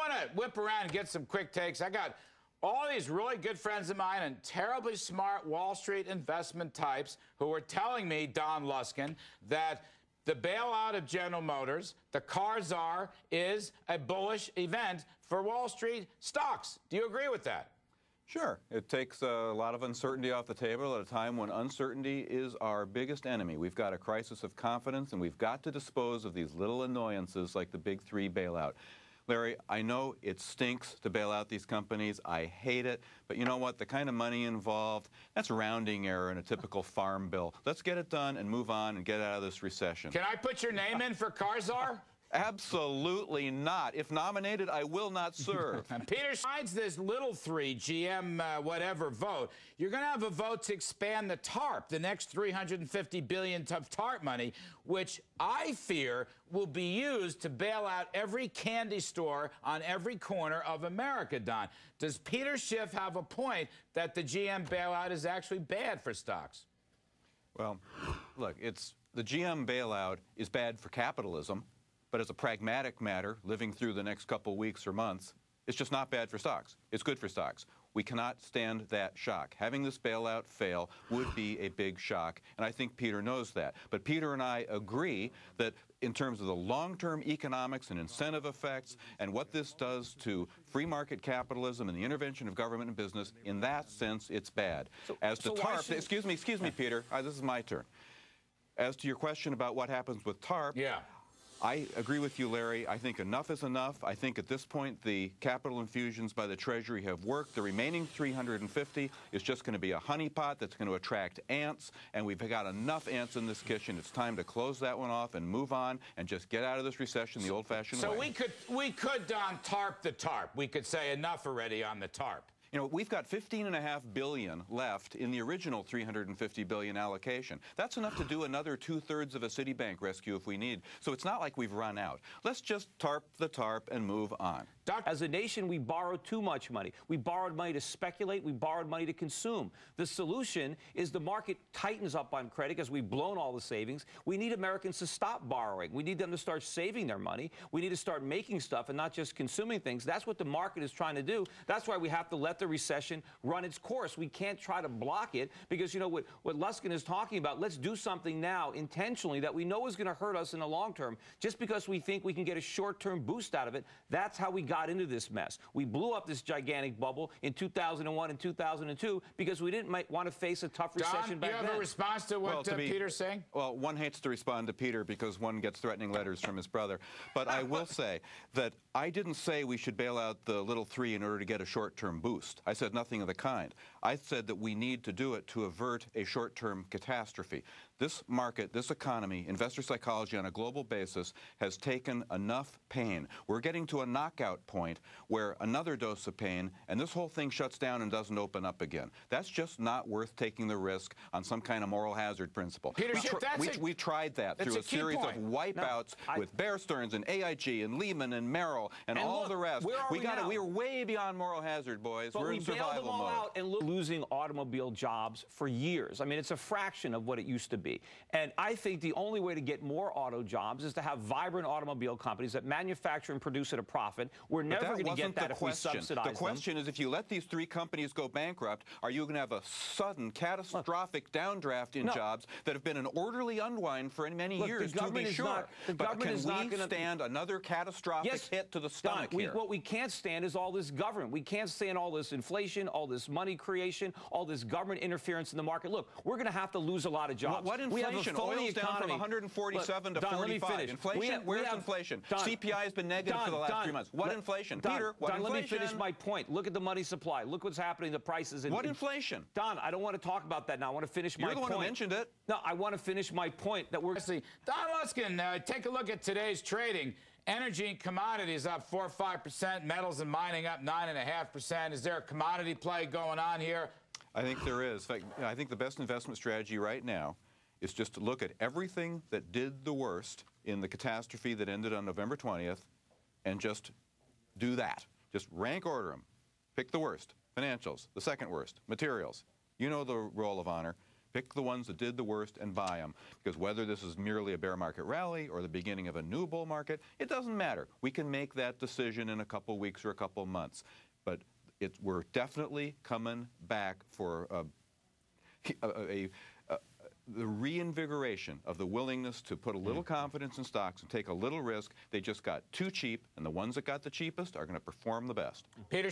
want to whip around and get some quick takes. I got all these really good friends of mine and terribly smart Wall Street investment types who are telling me, Don Luskin, that the bailout of General Motors, the car czar, is a bullish event for Wall Street stocks. Do you agree with that? Sure. It takes a lot of uncertainty off the table at a time when uncertainty is our biggest enemy. We've got a crisis of confidence, and we've got to dispose of these little annoyances like the big three bailout. Larry, I know it stinks to bail out these companies. I hate it. But you know what? The kind of money involved, that's rounding error in a typical farm bill. Let's get it done and move on and get out of this recession. Can I put your name in for car czar? Absolutely not. If nominated, I will not serve. Peter, besides this little three, GM whatever vote, you're going to have a vote to expand the TARP, the next $350 billion of TARP money, which I fear will be used to bail out every candy store on every corner of America, Don. Does Peter Schiff have a point that the GM bailout is actually bad for stocks? Well, look, the GM bailout is bad for capitalism. But as a pragmatic matter, living through the next couple weeks or months, it's just not bad for stocks. It's good for stocks. We cannot stand that shock. Having this bailout fail would be a big shock, and I think Peter knows that. But Peter and I agree that in terms of the long-term economics and incentive effects and what this does to free market capitalism and the intervention of government and business, in that sense, it's bad. As to TARP, excuse me, Peter, this is my turn. As to your question about what happens with TARP, yeah. I agree with you, Larry. I think enough is enough. I think at this point the capital infusions by the Treasury have worked. The remaining 350 is just going to be a honeypot that's going to attract ants, and we've got enough ants in this kitchen. It's time to close that one off and move on and just get out of this recession the old-fashioned way. So we could, Don, TARP the TARP. We could say enough already on the TARP. You know, we've got $15.5 billion left in the original $350 billion allocation. That's enough to do another 2/3 of a Citibank rescue if we need. So it's not like we've run out. Let's just TARP the TARP and move on. As a nation, we borrowed too much money. We borrowed money to speculate. We borrowed money to consume. The solution is the market tightens up on credit because we've blown all the savings. We need Americans to stop borrowing. We need them to start saving their money. We need to start making stuff and not just consuming things. That's what the market is trying to do. That's why we have to let the recession run its course. We can't try to block it because, you know, what Luskin is talking about, let's do something now intentionally that we know is going to hurt us in the long term just because we think we can get a short-term boost out of it. That's how we got into this mess. We blew up this gigantic bubble in 2001 and 2002 because we didn't want to face a tough recession back then. Do you have a response to what Peter's saying? Well, one hates to respond to Peter because one gets threatening letters from his brother. But I will say that I didn't say we should bail out the little three in order to get a short-term boost. I said nothing of the kind. I said that we need to do it to avert a short-term catastrophe. This market, this economy, investor psychology on a global basis has taken enough pain. We're getting to a knockout point where another dose of pain and this whole thing shuts down and doesn't open up again. That's just not worth taking the risk on some kind of moral hazard principle. Peter, we tried that through a series of wipeouts with Bear Stearns and AIG and Lehman and Merrill and all the rest. We were way beyond moral hazard, boys. But we're in survival mode. We bailed them all out and losing automobile jobs for years. I mean, it's a fraction of what it used to be. And I think the only way to get more auto jobs is to have vibrant automobile companies that manufacture and produce at a profit. We're never going to get that if we subsidize them. The question is, if you let these three companies go bankrupt, are you going to have a sudden, catastrophic downdraft in jobs that have been an orderly unwind for many years, to be sure? But can we stand another catastrophic hit to the stomach here? What we can't stand is all this government. We can't stand all this inflation, all this money creation, all this government interference in the market. Look, we're going to have to lose a lot of jobs. What inflation? Oil's down from 147 to 45. Inflation? Where's inflation? CPI has been negative for the last 3 months. What inflation? Peter, what inflation? Let me finish my point. Look at the money supply. Look what's happening to prices. What inflation? Don, I don't want to talk about that now. I want to finish my point. You're the one who mentioned it. No, I want to finish my point that we're... Don Luskin, take a look at today's trading. Energy and commodities up 4 or 5%. Metals and mining up 9.5%. Is there a commodity play going on here? I think there is. In fact, I think the best investment strategy right now is just to look at everything that did the worst in the catastrophe that ended on November 20th and just do that. Just rank order them. Pick the worst. Financials. The second worst. Materials. You know the roll of honor. Pick the ones that did the worst and buy them. Because whether this is merely a bear market rally or the beginning of a new bull market, it doesn't matter. We can make that decision in a couple weeks or a couple months. But we're definitely coming back for the reinvigoration of the willingness to put a little confidence in stocks and take a little risk. They just got too cheap, and the ones that got the cheapest are going to perform the best. Peter